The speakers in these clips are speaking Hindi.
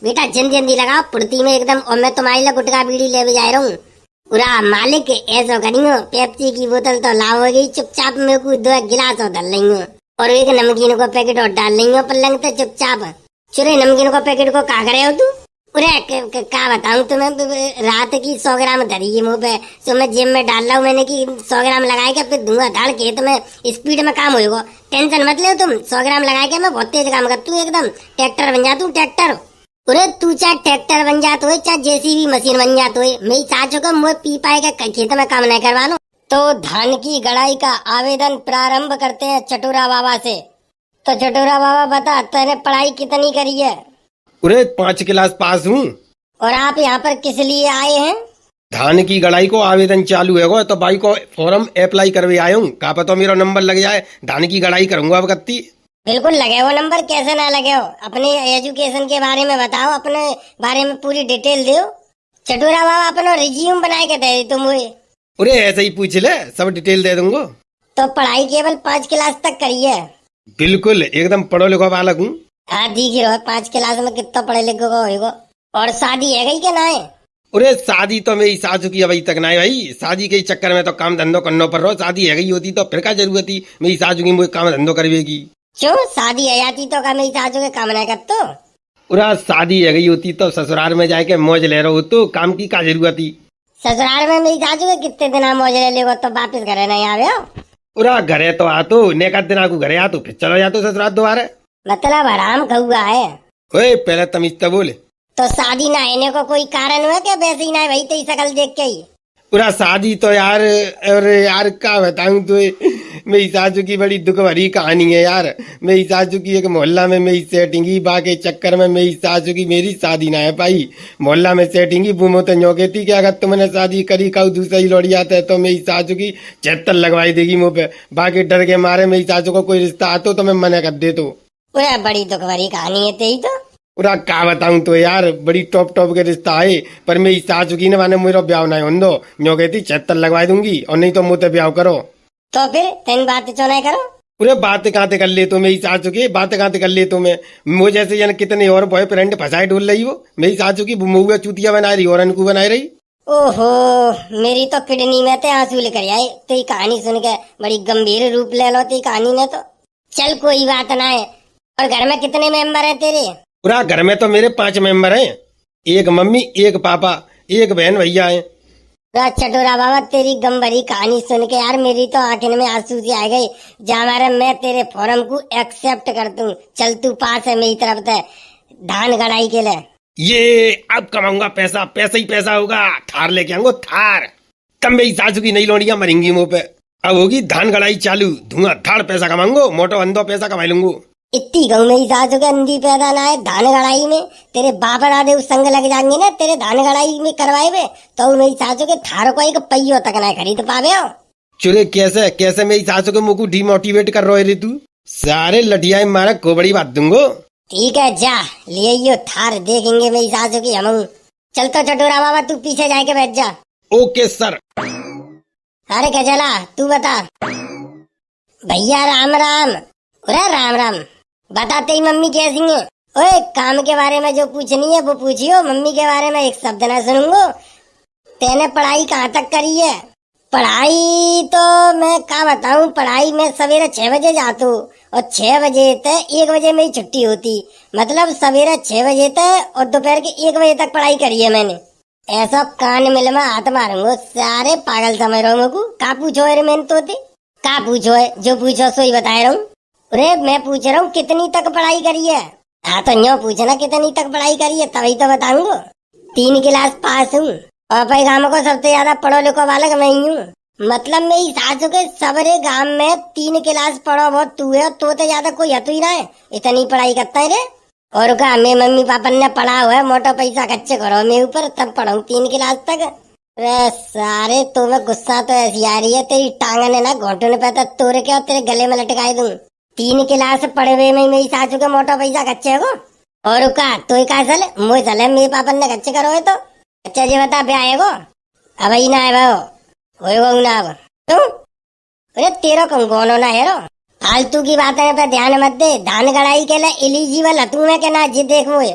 बेटा जल्दी जल्दी लगाओ पुड़ती में एकदम। और मैं तुम्हारे लिए गुटखा बीड़ी ले जा रहा हूँ। पूरा मालिक ऐसा करियो, पेप्सी की बोतल तो लाओ गई, चुपचाप मेरे को 2 गिलास और डाल लेंगे और एक नमकीन को पैकेट और डाल लेंगे पलंग पे चुपचाप। चुरे नमकीन को पैकेट को का करे हो तू? अरे क्या बताऊं तुम्हें, रात की 100 ग्राम धरी है मुँह पे, तो मैं जेब में डाल रहा हूँ मैंने कि 100 ग्राम लगाए के फिर धुआं धाड़ खेत में स्पीड में काम होगा। टेंशन मत ले तुम, 100 ग्राम लगाए के मैं बहुत तेज काम करती हूँ, एकदम ट्रैक्टर बन जाता हूँ ट्रैक्टर। अरे तू चाहे ट्रैक्टर बन जात हो चाहे जेसीबी मशीन बन जात हो, मैं चाचो को मुँह पी पाए के खेत में काम नहीं करवा लो। तो धान की गड़ाई का आवेदन प्रारंभ करते हैं चटोरा बाबा से। तो चटोरा बाबा बता, तेने पढ़ाई कितनी करी है? अरे 5 क्लास पास हूँ। और आप यहाँ पर किस लिए आए हैं? धान की गड़ाई को आवेदन चालू है तो भाई को फॉर्म अप्लाई करवे आया हूँ। कहा पता मेरा नंबर लग जाए, धान की गड़ाई करूंगा अब कत्ती। बिल्कुल लगे हो नंबर, कैसे ना लगे हो। अपने एजुकेशन के बारे में बताओ, अपने बारे में पूरी डिटेल दो। चटोरा बाबा अपना रिज्यूम बनाए के दे तुम मुझे। अरे ऐसे ही पूछ ले, सब डिटेल दे दूंगा। तो पढ़ाई केवल 5 क्लास तक करी है? बिल्कुल एकदम पढ़ो लिखो बालक हूँ। हाँ ठीक ही रहो, 5 क्लास में कितना पढ़े लिखे को होगा। और शादी है गई क्या ना है? अरे शादी तो मेरी सासू की अभी तक ना है भाई, शादी के चक्कर में तो काम धंधो करना पड़ रहा। शादी है गई होती तो फिर क्या जरूरत थी मेरी सासू की मुझे काम धंधो करवेगी। क्यों शादी है जाती तो का मेरी सासू के काम नहीं करते? पूरा शादी है गई होती तो ससुराल में जाके मौज ले रहा हो, तो काम की क्या जरूरत थी। ससुराल में मेरी सासू के कितने दिन मौज ले लेगो तो वापिस घरे नहीं आवे हो? पूरा घरे तो आ तो नेका दिन को घरे आ तो फिर चलो जा तो ससुराल दोबारा। मतलब हराम खौगा है। ओए पहले तमीज तो बोले। तो शादी ना होने को कोई कारण हुआ क्या? वैसे ही ना भाई तेरी शकल देख के ही। पूरा शादी तो यार, अरे यार क्या बताऊं तो मेरी सासू की बड़ी दुख भरी कहानी है यार। मेरी सासू की एक मोहल्ला में मेरी सेटिंगी बा के चक्कर में मेरी सासू की मेरी शादी ना है पाई। मोहल्ला में सेटिंगी बुमो तो न्योके थी कि अगर तुमने शादी करी काऊ दूसरा ही लौट जाता है तो मेरी सासू की 76 लगवाई देगी मुँह पे। बाकी डर के मारे मेरी सासू को कोई रिश्ता आता तो मैं मना कर दे। तो पूरा बड़ी दुख भरी कहानी है तेरी तो। पूरा क्या बताऊं तो यार, बड़ी टॉप टॉप के रिश्ता आए पर मेरी सासू की ने माने मेरा ब्याह नहीं होंदो। न्यो कहती 76 लगवा दूंगी और नहीं तो मुझे ब्याह करो। तो फिर तेन बात क्यों नहीं करो? पूरे बात कहाँ कर ले तो मेरी सासू की बात कहाँ कर ले तो मैं मुझे जैसे यानी कितने और बॉयफ्रेंड फंसाए डोल रही हो। मेरी सासू की मुँह चूतिया बना रही और अनकू बनाई रही। ओहो, मेरी तो किडनी में ते आंसू लेकर आए तेरी कहानी सुन के। बड़ी गंभीर रूप ले लो तेरी कहानी ने तो। चल कोई बात ना है। और घर में कितने मेंबर है तेरे? पूरा घर में तो मेरे 5 मेंबर हैं। एक मम्मी, एक पापा, एक बहन भैया है। चटोरा बाबा तेरी गम भरी कहानी सुन के यार मेरी तो आंखों में आंसू से आ गए। जा मारे मैं तेरे फॉर्म को एक्सेप्ट कर दूं। चल तू पास है मेरी तरफ से धान गड़ाई के लिए। ये अब कमाऊंगा पैसा, पैसा ही पैसा होगा। थार लेके आऊंगा थार। तब मेरी सासू की नई लौंडियां मरेंगी मुंह पे। अब होगी धान गड़ाई चालू, धुआं धाड़ पैसा कमाऊंगो, मोटो अंधो पैसा कमा लूंगो। इतनी गऊ मेरी सासू के अंधी पैदा ना है धान गड़ाई में। तेरे बाप दादे उस संग लग जाएंगे ना तेरे धान गड़ाई में करवाए हुए, तो मेरी सासू के थार को एक पहियो तक ना खरीद पावे हो। चुरे कैसे कैसे मेरी सासू के मुंह को डिमोटिवेट कर रहे रे तू। सारे लटियाए मारा को बड़ी बात दूंगो। ठीक है जा ले यो थार, देखेंगे मेरी सासू की हम। चल तो चटोरा बाबा तू पीछे जाके बैठ जा। Okay sir. अरे क्या चला तू बता। भैया राम राम। अरे राम राम। बताते ही मम्मी कैसी है? ओए काम के बारे में जो पूछनी है वो पूछियो, मम्मी के बारे में एक शब्द ना सुनूंगो। तेने पढ़ाई कहाँ तक करी है? पढ़ाई तो मैं क्या बताऊं, पढ़ाई में सवेरे 6 बजे जाता हूँ और 6 बजे तक 1 बजे मेरी छुट्टी होती। मतलब सवेरे 6 बजे तक और दोपहर के 1 बजे तक पढ़ाई करी है मैंने। ऐसा कान मिल में हाथ मारूंगा, सारे पागल समझ रहा हूँ। का पूछो है मैंने तो का पूछो है, जो पूछो सो ही बता रहा हूँ। अरे मैं पूछ रहा हूँ कितनी तक पढ़ाई करी है? हाँ तो यूँ पूछना कितनी तक पढ़ाई करी है तभी तो बताऊंगा। 3 क्लास पास हूँ और भाई गाँव को सबसे ज्यादा पढ़ो लिखो बालक मैं ही हूँ। मतलब मेरी सासू के सबरे गांव में 3 क्लास पढ़ो बहुत तू है, तो ज्यादा कोई है तो ही ना है इतनी पढ़ाई करता है रे। और का मैं मम्मी पापा ने पढ़ा हुआ है, मोटा पैसा खर्चे करो मेरे ऊपर तब पढ़ाऊँ 3 क्लास तक। अरे सारे तो मैं गुस्सा तो ऐसी आ रही है तेरी टांगन है ना घोटने पे तो तोड़ के और तेरे गले में लटकाई दूं। 3 क्लास पढ़े हुए में मेरी सासू के मोटा पैसा खर्चे को। और का तो का चल मुझे चले मेरे पापा ने खर्चे करो है तो। अच्छा जी बता ब्याह है वो? अब ही ना है वो होएगो ना अब क्यों? अरे तेरा कौन कौन होना है रो? फालतू की बातें पे ध्यान मत दे। धान गड़ाई के लिए एलिजिबल हतू मैं के ना जी देख मुझे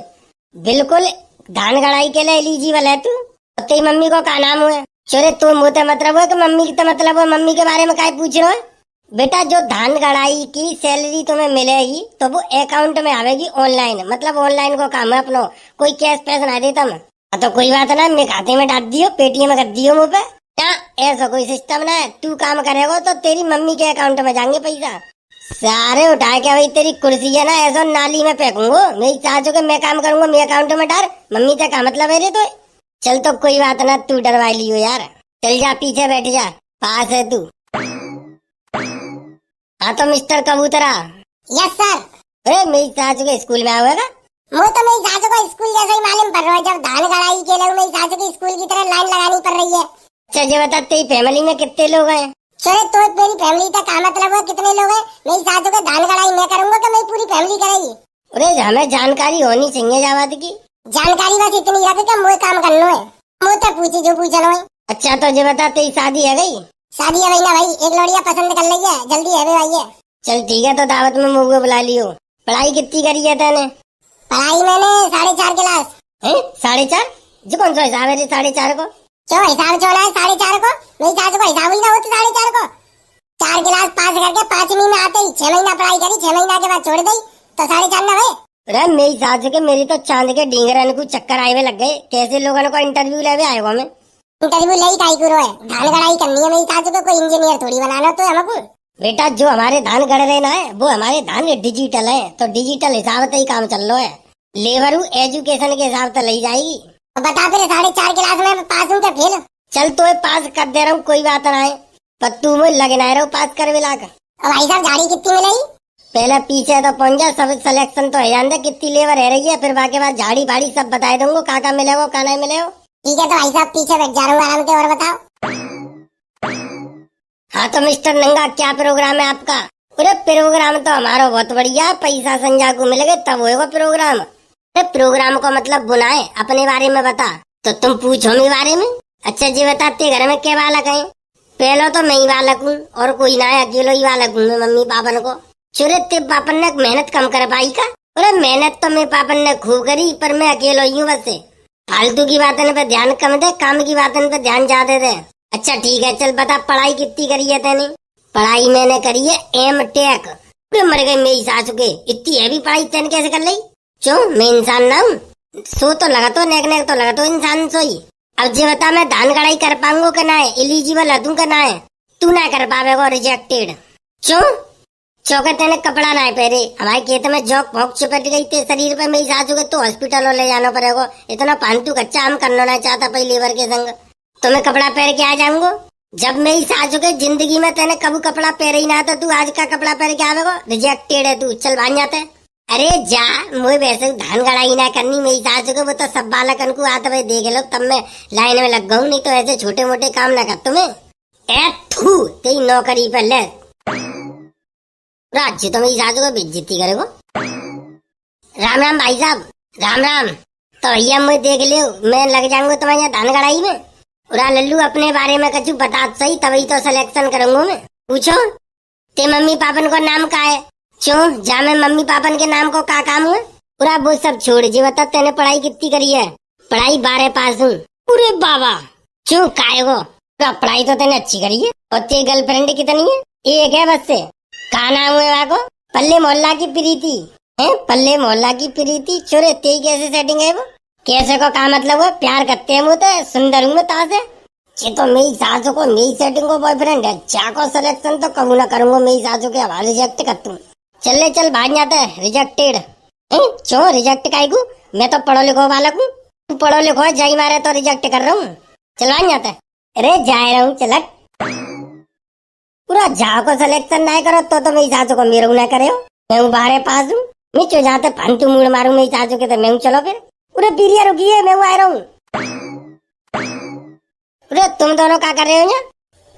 बिल्कुल धान गड़ाई के लिए एलिजिबल है तू। और तेरी मम्मी को क्या नाम हुआ? चोरे तू मुँह ते मतलब है कि मम्मी की तो मतलब है? मम्मी के बारे में काय पूछ रहे हो? बेटा जो धान गड़ाई की सैलरी तुम्हें मिलेगी तो वो अकाउंट में आवेगी ऑनलाइन, मतलब ऑनलाइन को काम है अपनो, कोई कैश पैसा ना देता मैं। तो कोई बात ना, मैं खाते में डाल दियो, पेटीएम में कर दियो मुँह पे। क्या ऐसा कोई सिस्टम ना है? तू काम करेगा तो तेरी मम्मी के अकाउंट में जाएंगे पैसा सारे उठा के। भाई तेरी कुर्सी है ना ऐसा नाली में फेंकूंगा, मेरी चाचू के मैं काम करूंगा, मेरे अकाउंट में डाल, मम्मी से क्या मतलब है रे? तो चल तो कोई बात ना, तू डरवा लियो यार, चल जा पीछे बैठ जा, पास है तू। हाँ तो मिस्टर कबूतरा। Yes sir. अरे मेरी चाचू के स्कूल में आवेगा? वो तो मेरी सासू को स्कूल जैसा ही मालूम पड़ रहा है, जब धान गड़ाई के लिए मेरी सासू की स्कूल की तरह लाइन लगानी पड़ रही है। अच्छा ये बता तेरी फैमिली में कितने लोग हैं? चले तो मेरी फैमिली का क्या मतलब है, कितने लोग हैं? मेरी सासू को धान गड़ाई मैं करूंगा कि मेरी पूरी फैमिली करेगी? अरे हमें जानकारी होनी चाहिए जावत की। जानकारी बस इतनी रख के मुझे काम करना है, मुझे पूछी जो पूछना है। अच्छा तो ये बता तेरी शादी है गई? शादी है भाई ना भाई, एक लड़िया पसंद कर ली है, जल्दी है भाई है। चल ठीक है, तो दावत में मुझे बुला लियो। पढ़ाई कितनी करी है तेने? पढ़ाई मैंने 4.5 क्लास। है 4.5? जो कौन सा हिसाब है 4.5 को? जो हिसाब छोड़ा है 4.5 को, मेरी सासू को हिसाब ही ना होती 4.5 को। 4 क्लास पास करके 5वीं में आते ही 6 महीना पढ़ाई करी, 6 महीना के बाद छोड़ दी, तो 4.5 ना भाई। अरे मेरी सासू के मेरी तो चांद के ढींगरन को चक्कर आए हुए लग गए, कैसे लोगों को इंटरव्यू ले आएगा मैं? इंटरव्यू ले काई करो है, धान गड़ाई करनी है मेरी सासू को, कोई इंजीनियर थोड़ी बनाना तो हमको। बेटा जो हमारे धान गड़ रहे ना है वो हमारे धान डिजिटल है, तो डिजिटल हिसाब से ही काम चल रहा है, लेबर एजुकेशन के हिसाब से ले जाएगी। तो बता फिर 4.5 क्लास में पास हूँ क्या फेल? चल तो पास कर दे रहा हूँ, कोई बात ना है, पर तू मुझे लगना रहो पास कर मिला कर। और भाई साहब झाड़ी कितनी मिलेगी? पहले पीछे तो पहुंच जा, सब सिलेक्शन तो है जान दे कितनी लेबर है रही है, फिर बाकी बाद झाड़ी भाड़ी सब बता दूंगा, का मिलेगा का नहीं मिलेगा। ठीक है तो भाई साहब पीछे बैठ जा रहा हूँ आराम से, और बताओ। हाँ तो मिस्टर नंगा क्या प्रोग्राम है आपका? अरे प्रोग्राम तो हमारा बहुत बढ़िया, पैसा संजा को मिलेगा तब होगा प्रोग्राम। अरे प्रोग्राम को मतलब बुलाए, अपने बारे में बता। तो तुम पूछो मेरे बारे में। अच्छा जी बताते घर में क्या बालक है? पहले तो मैं ही बालक हूँ और कोई ना है, अकेलो ही बालक हूँ मैं मम्मी पापन को। चुरे ते पापन ने मेहनत कम कर पाई का? अरे मेहनत तो मेरे पापन ने खूब करी, पर मैं अकेलो ही हूँ बस। फालतू की बातों पे ध्यान कम दे, काम की बातों पे ध्यान ज्यादा दे। अच्छा ठीक है चल बता पढ़ाई कितनी करी है तेने? पढ़ाई मैंने करी है एम टेक। मर गई मेरी सासू के, इतनी हैवी पढ़ाई तेने कैसे कर ली? क्यों मैं इंसान ना हूँ? सो तो लगा तो नेक तो लगा तो इंसान सोई। अब जे बता मैं धान गड़ाई कर पाऊंगा कि ना है? एलिजिबल है तू ना है? तू ना कर पावेगा, रिजेक्टेड। क्यों? चौके तेने कपड़ा ना पहरे, हमारे खेत में जौक भौक चिपट गई थे शरीर पे मेरी सासू के, तो हॉस्पिटल ले जाना पड़ेगा। इतना फालतू कच्चा हम करना नहीं चाहता पहले लेबर के संग, तो मैं कपड़ा पहन के आ जाऊंगा। जब मेरी सासू के जिंदगी में तेने कभी कपड़ा पहरे ही ना, तो तू आज का कपड़ा पहन के आवेगा? रिजेक्टेड है तू, चल भाग जाते। अरे जा, मुझे वैसे धान गड़ाई ना करनी मेरी सासू को, वो तो सब बालकन को आते भाई देख लो, तब मैं लाइन में लग गऊ, नहीं तो ऐसे छोटे मोटे काम ना कर तुम्हें। ए थू तेरी नौकरी पर ले, राज्य तो मेरी सासू को बेइज्जती करेगो। राम राम भाई साहब, राम राम। तो भैया मुझे देख लियो, मैं लग जाऊंगा तुम्हारे यहाँ धान गड़ाई में। उरा लल्लू अपने बारे में कछु बता सही, तभी तो सिलेक्शन करूंगा मैं। पूछो ते मम्मी पापन को नाम का है? क्यों जा मैं मम्मी पापन के नाम को का काम हुआ? पूरा वो सब छोड़, जी बता तेने पढ़ाई कितनी करी है? पढ़ाई 12 पास हूँ। पूरे बाबा क्यों काहे वो? पढ़ाई तो तेने अच्छी करी है। और तेरी गर्लफ्रेंड कितनी है? एक है बस से। का नाम हुआ को? पल्ले मोहल्ला की प्रीति है? पल्ले मोहल्ला की प्रीति? चोरे तेरी कैसे सेटिंग है वो? कैसे को का मतलब है? प्यार करते हैं मुझे, सुंदर हूँ मैं तासे। ये तो मेरी सासू को मेरी सेटिंग को बॉयफ्रेंड है, चा को सिलेक्शन तो कबू ना करूंगा मेरी सासू के हवाले रिजेक्ट कर तू। चल चल भाग जाता है, रिजेक्टेड। क्यों रिजेक्ट काहे को? मैं तो पढ़ो लिखो बालक हूँ, तू पढ़ो लिखो जाई मारे तो रिजेक्ट कर रहा हूँ। चल भाग जाता है। अरे जा रहा हूँ चलक। पूरा जा को सिलेक्शन ना करो तो मेरी सासू को मेरे ना करे हो। मैं हूँ 12 पास हूँ, मैं क्यों जाते फालतू मूड मारू मेरी सासू के, तो मैं हूँ चलो फिर। पूरे पीरिया रुकिए, मैं आ रहा हूँ। पूरे तुम दोनों क्या कर रहे हो यहाँ?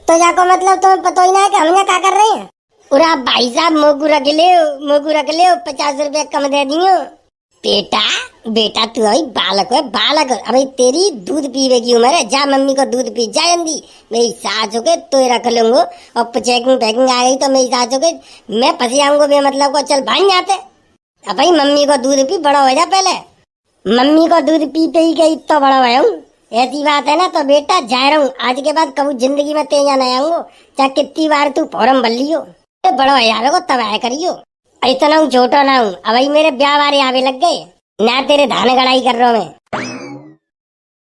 तो जाको मतलब तुम्हें पता ही ना है कि हम यहाँ क्या कर रहे हैं? पूरा भाई साहब मोगू रख ले 50 रुपया कम दे दियो। बेटा तू अभी बालक है, बालक। अभी तेरी दूध पीवे की उम्र है, जा मम्मी को दूध पी जा जल्दी। मेरी सास हो के तो रख लूंगा, और पैकिंग आ गई तो मेरी सास हो के मैं फंसी आऊंगा मतलब को। चल भाई जाते अब भाई मम्मी को दूध पी, बड़ा हो जा पहले। मम्मी को दूध पी पे ही गई तो बड़ा हुआ हूँ। ऐसी बात है ना तो बेटा जा रहा हूँ, आज के बाद कभी जिंदगी में तेजा नहीं आऊंगो, चाहे कितनी बार तू फॉर्म भर लियो। बड़ा आवे को तब आया करियो, इतना हूँ छोटा ना हूँ। अब मेरे ब्याह वारे आवे लग गए ना, तेरे धान गड़ाई कर रहा हूँ मैं।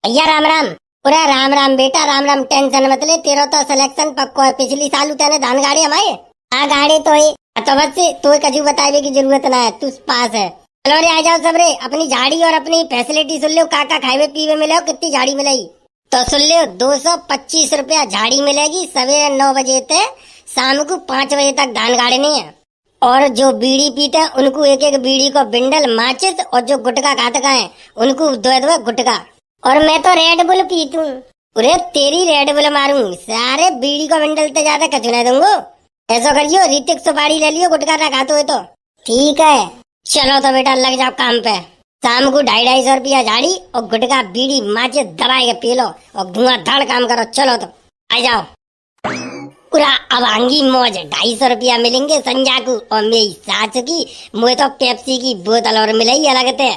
भैया राम राम। पूरा राम राम बेटा राम राम, टेंशन मत ले, तेरा तो सिलेक्शन पक्को है। पिछली साल तेने धान गाड़ी हमारे हाँ गाड़ी तो है, तो बस तो कजू बतावे की जरूरत ना है, तू पास है। चलो रे आ जाओ सब रे, अपनी झाड़ी और अपनी फैसिलिटी सुन लो, काका खावे पीवे मिले, कितनी झाड़ी मिलेगी तो सुन लो। 225 रुपया झाड़ी मिलेगी, सवेरे 9 बजे से शाम को 5 बजे तक धान गाड़नी है। और जो बीड़ी पीते हैं उनको एक एक बीड़ी को बिंडल माचिस, और जो गुटखा खाते हैं उनको 2 गुटखा। और मैं तो रेड बुल पीतू, अरे तेरी रेड बुल मारूं, सारे बीड़ी को बिंडल तो ज्यादा कचू नहीं दूंगो। ऐसा करियो ऋतिक सुपारी ले लियो, गुटखा ना खाते हो तो ठीक है। चलो तो बेटा लग जाओ काम पे, शाम को 250-250 रुपया झाड़ी और गुटखा बीड़ी माचिस दबाए के पी लो और धुआंधाड़ काम करो। चलो तो आ जाओ। पूरा अवांगी मौज, 250 रुपया मिलेंगे संजा को और मेरी सास की मुझे तो पेप्सी की बोतल और मिलेगी अलग से।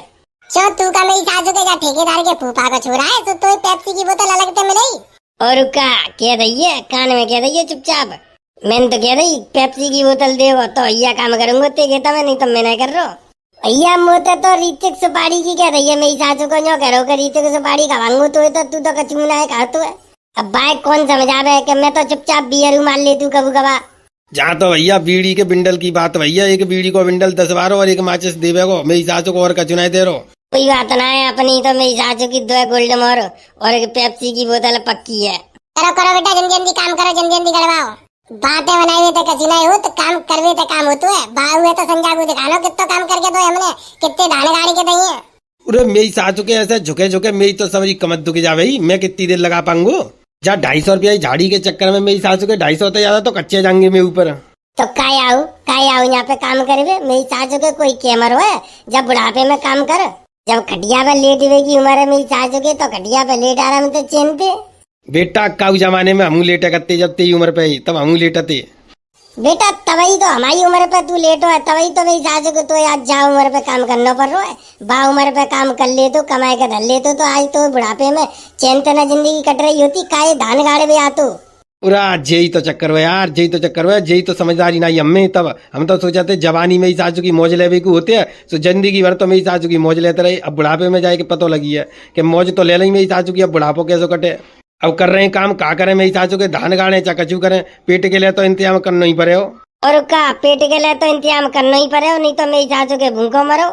क्यों तू का मेरी सासू के ठेकेदार के फूफा का छोरा है तो पेप्सी की बोतल अलग से मिलेगी। और का कह दइए कान में कह दइए चुपचाप, मैंने तो कह दी पेप्सी की बोतल देगा तो भैया काम करूंगा, ते कहता मैं नहीं तो मैं नहीं कर रहा भैया। मोते तो ऋतिक सुपारी की कह दइए, मेरी सासू को जो करो कि ऋतिक सुपारी खावांगू तो तू तो कचूना है खा तो है। अब बाइक कौन समझावे कि मैं तो चुपचाप बियर मार ले तू कबू कबा। जहाँ तो भैया बीड़ी के बिंडल की बात, भैया एक बीड़ी को बिंडल 10 बार और एक माचिस देवे को, मेरी सासू को और कचुनाई दे रहो। कोई बात ना है, अपनी तो मेरी सासू की 2 गोल्ड मोर और एक पेप्सी की बोतल पक्की है। करो करो बेटा, जल्दी जल्दी काम करो, जल्दी जल्दी गड़वाओ। बातें बनाई हुई तो कचुना हो तो काम करवे तो काम होते है। बाहर हुए तो संजा को दिखानो कितना काम करके दो हमने, कितने धान गाड़ी के दही है। अरे मेरी सासू के ऐसे झुके झुके मेरी तो सबरी कमर दुख जा भाई, मैं कितनी देर लगा पाऊंगू। जा 250 रुपया झाड़ी के चक्कर में मेरी सासू के 250 तो ज्यादा तो कच्चे जाएंगे मैं ऊपर। तो काय आऊ यहाँ पे काम करवे, मेरी सासू के कोई कैमर हो जब बुढ़ापे में काम कर, जब खटिया पे लेट की उम्र है मेरी सासू के तो खटिया पे लेट आराम से चैन पे। बेटा काऊ जमाने में हमू लेटे करते, जब तेरी उम्र पे ही तब हमू लेटते। बेटा तभी तो हमारी उम्र पे तू लेट हो है, तभी तो मेरी सासू को तो आज जा उम्र पे काम करना पड़ रहा है। बा उम्र पे काम कर ले तो कमाए के धर ले तो आज तो बुढ़ापे में चैन तना जिंदगी कट रही होती, काये धान गाड़े में आ तो। पूरा जयी तो चक्कर हुआ यार, जयी तो चक्कर हुआ, जयी तो समझदारी नहीं हमें। तब हम तो सोचाते जवानी में ही सासू की मौज लेवे को होते हैं, तो जिंदगी भर तो मेरी सासू की मौज लेते रहे। अब बुढ़ापे में जाए के पता लगी है कि मौज तो ले ली मेरी सासू की, अब बुढ़ापो कैसे कटे। अब कर रहे हैं काम, का करें मेरी सासू के धान गाड़े चाहे कचू करें, पेट के लिए तो इंतजाम करना ही पड़े हो। और का पेट के लिए तो इंतजाम करना ही पड़े हो, नहीं तो मेरी सासू के भूखों मरो।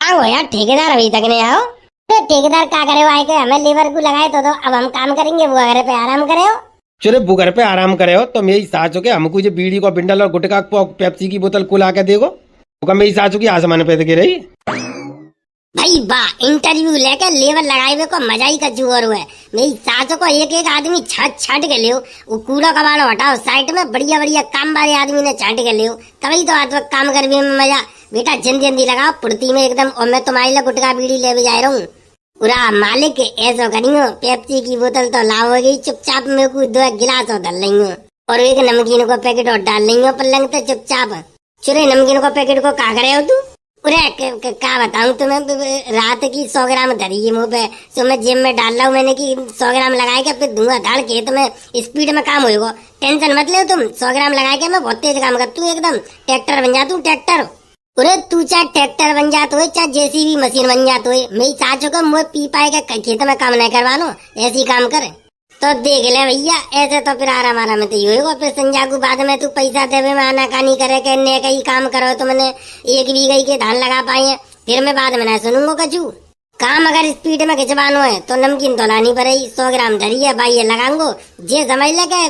आओ यार ठेकेदार अभी तक नहीं आओ। ठेकेदार क्या करे आए के हमें लेबर को लगाए तो अब हम काम करेंगे, वो घर पे आराम करे हो। चले वो घर पे आराम करे हो तो मेरी सासू के हमको जो बीड़ी को बिंडल और गुटखा पेप्सी की बोतल को ला के देगो, मेरी सासू की आसमान पे गिर रही भाई वाह, इंटरव्यू लेकर लेबर लगाए हुए को मजा ही का जोर हुआ है। मेरी सासू को एक एक आदमी छाट के ले, वो कूड़ा कबाड़ा हटाओ साइड में, बढ़िया बढ़िया काम वाले आदमी ने छाट के ले, तभी तो आज वक्त काम करने में मजा। बेटा जल्दी जल्दी लगाओ फुर्ती में एकदम, और मैं तुम्हारे लिए गुटखा बीड़ी ले जा रहा हूँ। पूरा मालिक ऐसा करियो, पेप्सी की बोतल तो लाओगी, चुपचाप मेरे को 2 गिलास और डाल लेंगे और एक नमकीन को पैकेट और डाल लेंगे पलंग तो चुपचाप। चुरे नमकीन को पैकेट को का करे हो तू? अरे क्या बताऊं तुम्हें, रात की 100 ग्राम धरी है मुँह पे, तो मैं जिम में डाल रहा हूँ मैंने कि 100 ग्राम लगाए के फिर धुआं धाड़ के तुम्हें स्पीड में काम होगा। टेंशन मत ले तुम, 100 ग्राम लगाए के मैं बहुत तेज काम करती हूँ, एकदम ट्रैक्टर बन जाता हूँ ट्रैक्टर। अरे तू चाहे ट्रैक्टर बन जाते हो चाहे जेसीबी मशीन बन जाते हो, मेरी सासू को मुँह पी पाए के खेत में काम नहीं करवानो, ऐसी काम करे तो देख ले भैया। ऐसे तो फिर आराम आराम तो होगा, फिर संजा को बाद में तू पैसा देवे में आनाकानी करे के ने कहीं काम करो तो मैंने 1 बीघे के धान लगा पाए, फिर मैं बाद में ना सुनूंगा कचू। काम अगर स्पीड में खिंचवानो है तो नमकीन तो लानी पड़ेगी, 100 ग्राम धरी है भाई ये लगाऊंगो, जे समझ ले के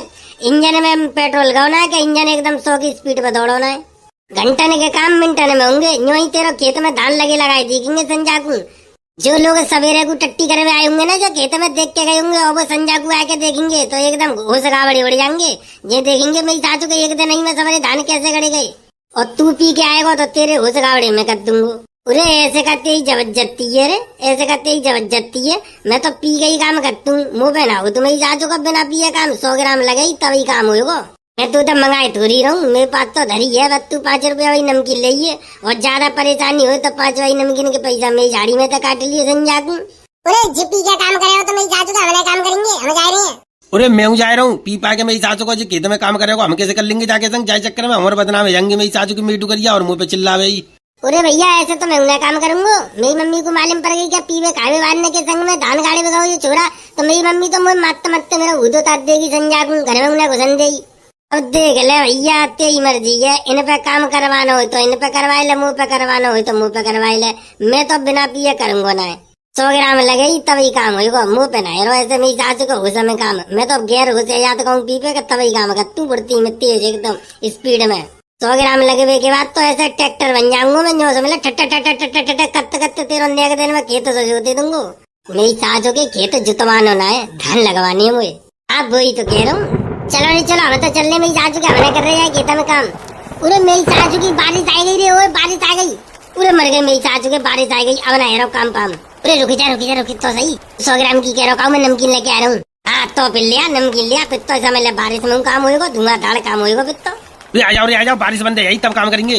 इंजन में पेट्रोल गौना है कि इंजन एकदम 100 की स्पीड पे दौड़ना है। घंटन के काम मिनटन में होंगे, यूं ही तेरा खेत में धान लगे लगाए देखेंगे संजा को। जो लोग सवेरे को टट्टी करे में आए होंगे ना, जो खेत में देख के गए होंगे और वो संजा को आके देखेंगे तो एकदम घोष गावड़ी उड़ जाएंगे। ये देखेंगे मेरी सासू के एक दिन नहीं मैं सवेरे धान कैसे गड़े गए, और तू पी के आएगा तो तेरे घोष गावड़ी में कर दूंगा। अरे ऐसे करते ही जबरदस्ती है रे, ऐसे करते ही जबरदस्ती है। मैं तो पी के ही काम करती हूँ, मुँह पे ना हो तो मेरी सासू का बिना पिए काम 100 ग्राम लगे तभी काम होगा। मैं तू तो मंगाए थोड़ी रहूं, मेरे पास तो धरी है बस। तू 5 रुपया वाली नमकीन ले और ज्यादा परेशानी हो तो 5 वाली नमकीन के पैसा मेरी झाड़ी में तो काट लिए संजा को। अरे जिप्पी क्या काम करे हो तो मेरी सासू का हमारा काम करेंगे, हम जा रहे हैं। अरे मैं जा रहा हूँ पी पा के मेरी सासू को जो खेत में काम करेगा हम कैसे कर लेंगे जाके संग जाए चक्कर में हमारे बदनाम हो जाएंगे। मेरी सासू की मीटू करिया और मुंह पे चिल्लावे। अरे भैया ऐसे तो मैं उन्हें काम करूंगा। मेरी मम्मी को मालूम पड़ गई क्या पीवे खावे वारने के संग में धान गाड़े बगाओ ये छोरा, तो मेरी मम्मी तो मुझे मारते मारते मेरा उदो तार देगी संजा को, घर में उन्हें घुसन देगी। अब देख ले भैया तेरी मर्जी है, इन पे काम करवाना हो तो इन पे करवाए ले, मुँह पे करवाना हो तो मुँह पे करवाए ले। मैं तो बिना पिए करूंगा ना, 100 ग्राम लगेगी तभी काम होगा, मुँह पे ना हेरो। ऐसे मेरी सासू को घुसा में काम, मैं तो गैर घुसे या तो कहूँ पी पे तभी काम कर। तू बढ़ती में तेज एकदम स्पीड में 100 ग्राम लगे के बाद तो ऐसा ट्रैक्टर बन जाऊंगा मैं, जो समझ कत्ते तेरे अन्य दिन में खेत तो जोते दूंगा। मेरी सासू के खेत जुतवाना ना है, धान लगवानी है मुझे। आप वही तो कह रहा हूँ। चलो नहीं चलो हम तो चलने, मेरी सासू क्या मना कर रहे हैं खेत में काम। पूरे मेरी सासू की बारिश आ गई रे, ओए बारिश आ गई, पूरे मर गए मेरी सासू के, बारिश आ गई। अब ना हेरो काम पाम। अरे रुक जा तो सही, 100 ग्राम की कह रहा हूँ मैं नमकीन लेके आ रहा हूँ। हाँ तो फिर लिया नमकीन लिया, फिर तो ऐसा मतलब बारिश में काम होगा, धुआंधार काम होगा फिर तो। आ जाओ बारिश बंद है यही तब काम करेंगे।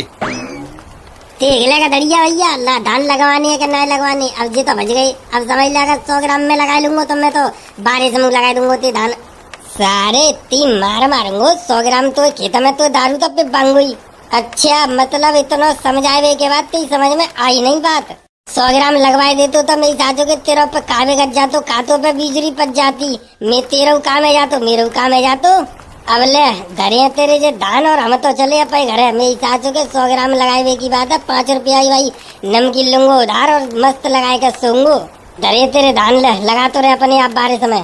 देख लेगा दड़िया भैया, अल्लाह धान लगवाने है कि नहीं लगवाने। अब जी तो बच गई, अब समझ लेगा 100 ग्राम में लगा लूंगा तो मैं तो बारिश में लगा दूंगा ते धान सारे 3 मारूंगा। 100 ग्राम तो खेत में तो दारू तो पे बांगुई। अच्छा मतलब इतना समझावे के बाद तेरी समझ में आई नहीं बात। 100 ग्राम लगवाए देते तो मेरी सासू के तेरह पे कावे गज जातो, खातों पे बिजली पच जाती, मैं तेरह काम है जातो, मेरे काम है जातो। अब ले धरे तेरे जे धान और हम तो चले अपने घर। मेरी सासू के 100 ग्राम लगाए की बात है, 5 रुपया भाई नमकीन लूंगो उधार और मस्त लगाए के सोंगो। धरे तेरे धान ले लगा तो रहे अपने आप बारिश में।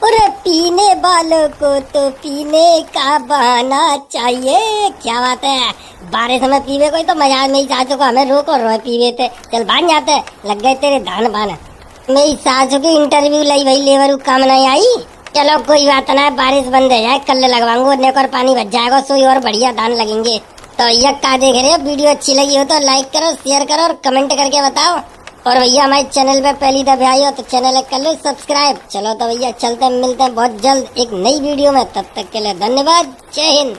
अरे पीने वालों को तो पीने का बहाना चाहिए, क्या बात है। बारिश में पीवे कोई तो मजा। मेरी सासू को हमें रोक और पीवे थे, चल भाग जाते, लग गए तेरे धान बाना। मेरी सासू की इंटरव्यू लाई भाई, लेबर काम नहीं आई। चलो कोई बात ना, बारिश बंद है जाए, कल लगवाऊंगा, और पानी बच जाएगा, सोई और बढ़िया धान लगेंगे। तो ये का देख रहे हो, वीडियो अच्छी लगी हो तो लाइक करो, शेयर करो और कमेंट करके बताओ। और भैया हमारे चैनल पे पहली दफे आई हो तो चैनल कर लो सब्सक्राइब। चलो तो भैया चलते मिलते हैं बहुत जल्द एक नई वीडियो में, तब तक के लिए धन्यवाद, जय हिंद।